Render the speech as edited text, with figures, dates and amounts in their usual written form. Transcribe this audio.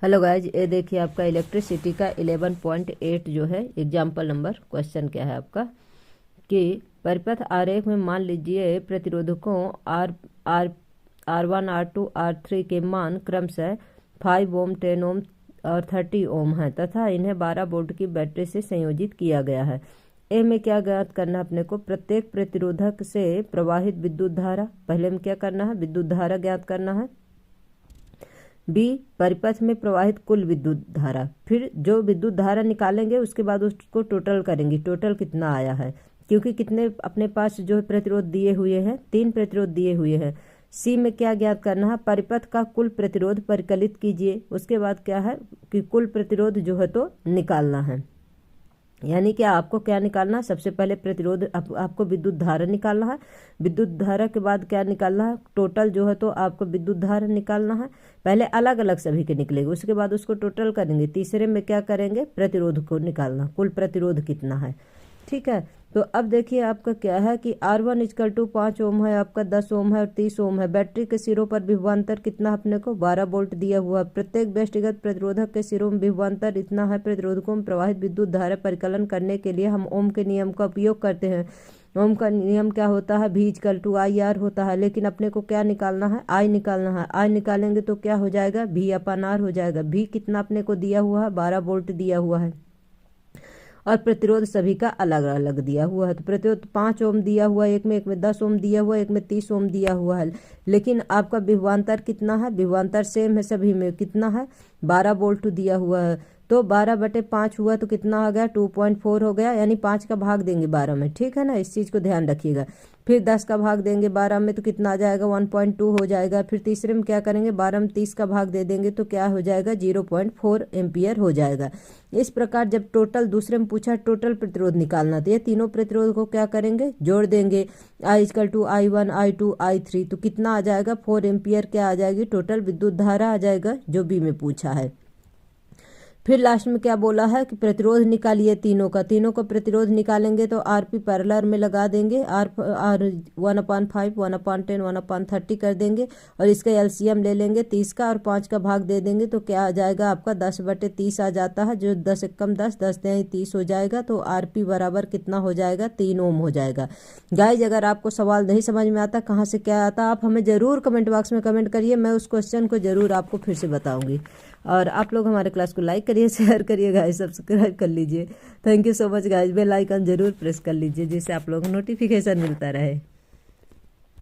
Hello guys, ये देखिए आपका इलेक्ट्रिसिटी का 11.8 जो है एग्जाम्पल नंबर क्वेश्चन क्या है आपका कि परिपथ आरेख में मान लीजिए प्रतिरोधकों are are R1 R2 R3 के मान क्रमशः 5 ओम 10 ओम और 30 ओम है तथा इन्हें 12 वोल्ट की बैटरी से संयोजित किया गया है। ए में क्या ज्ञात करना है अपने को? प्रत्येक प्रतिरोधक से प्रवाहित विद्युत धारा। पहले में क्या करना है? विद्युत धारा ज्ञात करना है। बी, परिपथ में प्रवाहित कुल विद्युत धारा। फिर जो विद्युत धारा निकालेंगे उसके बाद उसको टोटल करेंगे, टोटल कितना आया है, क्योंकि कितने अपने पास जो प्रतिरोध दिए हुए हैं, 3 प्रतिरोध दिए हुए हैं। सी में क्या ज्ञात करना है? परिपथ का कुल प्रतिरोध परिकलित कीजिए। उसके बाद क्या है कि कुल प्रतिरोध जो है तो निकालना है। यानी कि आपको क्या निकालना है? सबसे पहले प्रतिरोध आपको विद्युत धारा निकालना है। विद्युत धारा के बाद क्या निकालना है? टोटल जो है तो आपको विद्युत धारा निकालना है। पहले अलग अलग सभी के निकलेंगे, उसके बाद उसको टोटल करेंगे। तीसरे में क्या करेंगे? प्रतिरोध को निकालना, कुल प्रतिरोध कितना है। ठीक है, तो अब देखिए आपका क्या है कि R1 = 5 ओम है, आपका 10 ओम है और 30 ओम है। बैटरी के सिरों पर विभवांतर कितना अपने को? 12 वोल्ट दिया हुआ। प्रत्येक व्यक्तिगत प्रतिरोधक के सिरों में विभवांतर इतना है। प्रतिरोधकों में प्रवाहित विद्युत धारा परिकलन करने के लिए हम ओम के नियम का उपयोग करते हैं। ओम का नियम क्या होता है? V = IR होता है, लेकिन अपने को क्या निकालना है? I निकालना है। I निकालेंगे तो क्या हो जाएगा? V/R हो जाएगा। V कितना अपने को दिया हुआ है? 12 वोल्ट दिया हुआ है और प्रतिरोध सभी का अलग अलग दिया हुआ है। तो प्रतिरोध 5 ओम दिया हुआ है, एक में 10 ओम दिया हुआ है, एक में 30 ओम दिया हुआ है, लेकिन आपका विभवांतर कितना है? विभवांतर सेम है सभी में, कितना है? 12 वोल्ट दिया हुआ है। तो 12/5 हुआ तो कितना आ गया? 2.4 हो गया। यानी 5 का भाग देंगे 12 में, ठीक है ना, इस चीज़ को ध्यान रखिएगा। फिर 10 का भाग देंगे 12 में तो कितना आ जाएगा? 1.2 हो जाएगा। फिर तीसरे में क्या करेंगे? 12 में 30 का भाग दे देंगे तो क्या हो जाएगा? 0.4 एम्पियर हो जाएगा। इस प्रकार जब टोटल दूसरे में पूछा टोटल प्रतिरोध निकालना, तो ये तीनों प्रतिरोध को क्या करेंगे? जोड़ देंगे। I = I1 I2 I3 तो कितना आ जाएगा? 4 एम्पियर क्या आ जाएगी? टोटल विद्युत धारा आ जाएगा, जो बी में पूछा है। फिर लास्ट में क्या बोला है कि प्रतिरोध निकालिए तीनों का। तीनों का प्रतिरोध निकालेंगे तो RP पैरेलल में लगा देंगे। R 1/5 1/10 1/30 कर देंगे और इसका LCM ले लेंगे 30 का और 5 का भाग दे देंगे तो क्या आ जाएगा आपका? 10/30 आ जाता है, जो 10 एकम 10 10 30 हो जाएगा। तो RP बराबर कितना हो जाएगा? 3 ओम हो जाएगा। गाइज, अगर आपको सवाल नहीं समझ में आता कहाँ से क्या आता, आप हमें ज़रूर कमेंट बॉक्स में कमेंट करिए, मैं उस क्वेश्चन को ज़रूर आपको फिर से बताऊँगी। और आप लोग हमारे क्लास को लाइक करिए, शेयर करिए गाइस, सब्सक्राइब कर लीजिए। Thank you so much guys. Bell icon जरूर प्रेस कर लीजिए जिससे आप लोगों को नोटिफिकेशन मिलता रहे।